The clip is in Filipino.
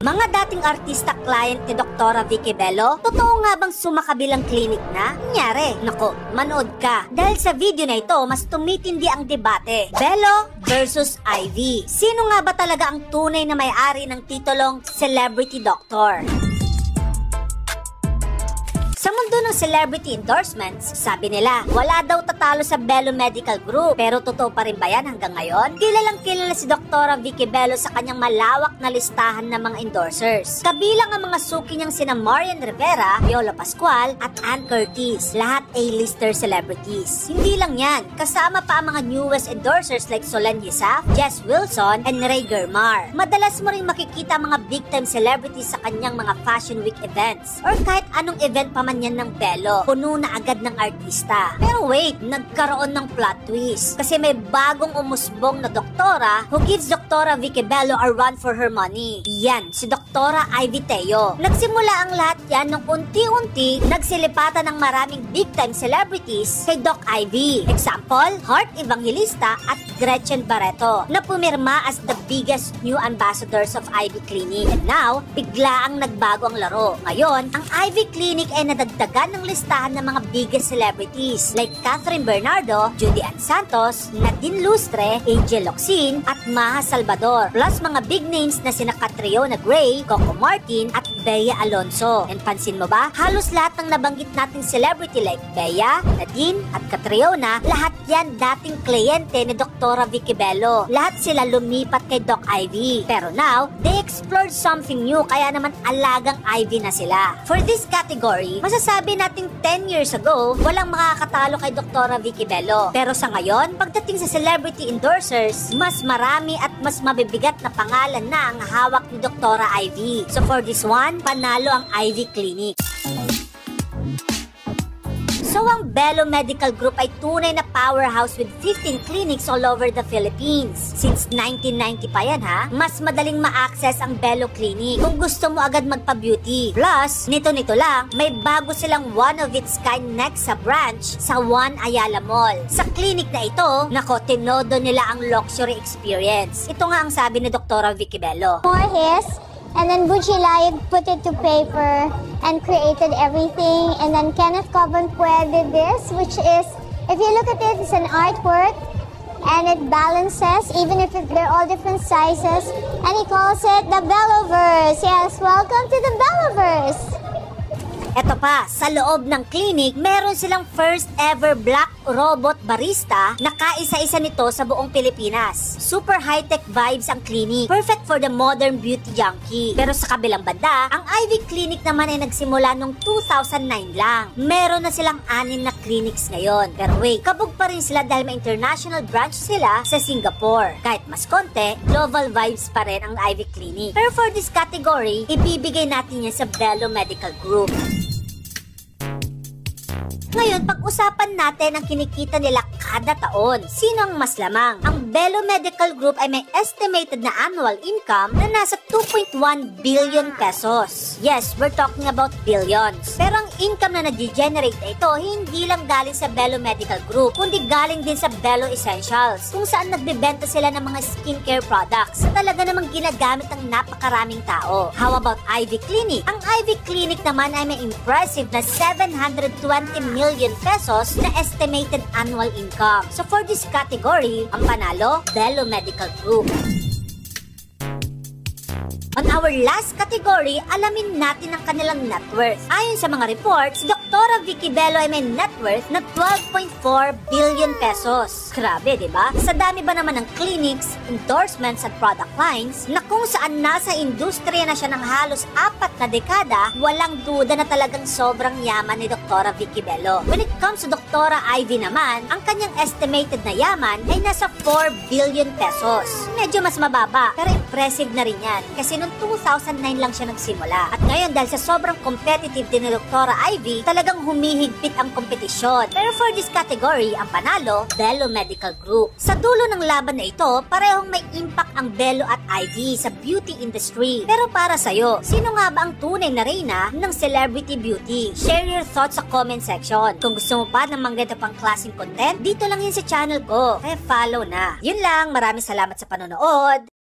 Mga dating artista client ni Dr. Vicky Bello, totoo nga bang sumakabilang klinik na? Nangyari? Nako, manood ka. Dahil sa video na ito, mas tumitindi ang debate. Bello versus Ivy. Sino nga ba talaga ang tunay na may-ari ng titulong Celebrity Doctor? Sa mundo ng celebrity endorsements, sabi nila, wala daw tatalo sa Bello Medical Group. Pero totoo pa rin ba yan hanggang ngayon? Kilalang kilala si Dr. Vicky Bello sa kanyang malawak na listahan ng mga endorsers. Kabilang ang mga suki niyang sina Marian Rivera, Yola Pascual, at Ann Curtis. Lahat A-lister celebrities. Hindi lang yan, kasama pa ang mga newest endorsers like Solen Yesaf, Jess Wilson, and Ray Germar. Madalas mo rin makikita mga big-time celebrities sa kanyang mga Fashion Week events or kahit anong event pa man yan ng Bello, puno na agad ng artista. Pero wait, nagkaroon ng plot twist. Kasi may bagong umusbong na doktora who gives Dr. Vicky Bello a run for her money. Yan, si Dr. Ivy Teo. Nagsimula ang lahat yan nung unti-unti nagsilipatan ng maraming big-time celebrities kay Doc Ivy. Example, Heart Evangelista at Gretchen Barreto na pumirma as the biggest new ambassadors of Ivy Clinic. And now, bigla ang nagbago ang laro. Ngayon, ang Ivy Clinic ay nadagdagan ng listahan ng mga biggest celebrities like Catherine Bernardo, Judy Ann Santos, Nadine Lustre, Angel Locsin, at Maha Salvador. Plus mga big names na sina Catriona Gray, Coco Martin, at Bea Alonso. And pansin mo ba? Halos lahat ng nabanggit nating celebrity like Bea, Nadine, at Catriona, lahat yan dating kliyente ni Dr. Vicky Bello. Lahat sila lumipat kay Doc Ivy. Pero now, they explored something new kaya naman alagang Ivy na sila. For this category, masasabi nating 10 years ago, walang makakatalo kay Dr. Vicky Bello. Pero sa ngayon, pagdating sa celebrity endorsers, mas marami at mas mabibigat na pangalan na ang hawak ni Dr. Ivy. So for this one, panalo ang Ivy Clinic. So ang Bello Medical Group ay tunay na powerhouse with 15 clinics all over the Philippines. Since 1990 pa yan ha, mas madaling ma-access ang Bello Clinic kung gusto mo agad magpa-beauty. Plus, nito lang, may bago silang one-of-its-kind Nexa branch sa One Ayala Mall. Sa clinic na ito, nako, tinodo nila ang luxury experience. Ito nga ang sabi ni Dr. Vicky Bello. For his, and then Bucci Layag put it to paper and created everything. And then Kenneth Cobanpuer did this, which is, if you look at it, it's an artwork and it balances, even if they're all different sizes. And he calls it the Belloverse. Yes, welcome to the Belloverse. Eto pa, sa loob ng clinic, meron silang first ever black robot barista na kaisa-isa nito sa buong Pilipinas. Super high-tech vibes ang clinic. Perfect for the modern beauty junkie. Pero sa kabilang banda, ang Ivy Clinic naman ay nagsimula noong 2009 lang. Meron na silang 6 na clinics ngayon. Pero wait, kabog pa rin sila dahil may international branch sila sa Singapore. Kahit mas konti, global vibes pa rin ang Ivy Clinic. Pero for this category, ibibigay natin yan sa Bello Medical Group. Ngayon, pag-usapan natin ang kinikita nila kada taon. Sino ang mas lamang? Ang Bello Medical Group ay may estimated na annual income na nasa 2.1 billion pesos. Yes, we're talking about billions. Pero ang income na nag-generate na ito, hindi lang galing sa Bello Medical Group, kundi galing din sa Bello Essentials, kung saan nagbebenta sila ng mga skincare products na talaga namang ginagamit ng napakaraming tao. How about Ivy Clinic? Ang Ivy Clinic naman ay may impressive na 720 million pesos na estimated annual income. So for this category, ang panalo, Bello Medical Group. On our last category, alamin natin ang kanilang net worth. Ayon sa mga reports, si Dr. Vicky Bello ay may net worth na 12.4 billion pesos. Grabe, di ba? Sa dami ba naman ng clinics, endorsements at product lines na kung saan nasa industriya na siya ng halos 4 na dekada, walang duda na talagang sobrang yaman ni Dr. Vicky Bello. When it comes to Dr. Ivy naman, ang kanyang estimated na yaman ay nasa 4 billion pesos. Medyo mas mababa, pero impressive na rin yan kasi noong 2009 lang siya nagsimula. At ngayon, dahil sa sobrang competitive din ni Dr. Ivy, talagang humihigpit ang kompetisyon. Pero for this category, ang panalo, Bello Medical Group. Sa dulo ng laban na ito, parehong may impact ang Bello at Ivy sa beauty industry. Pero para sa'yo, sino nga ba ang tunay na reyna ng celebrity beauty? Share your thoughts sa comment section. Kung gusto mo pa ng mga ganito pang klaseng content, dito lang yun sa channel ko. Kaya follow na. Yun lang, maraming salamat sa panonood.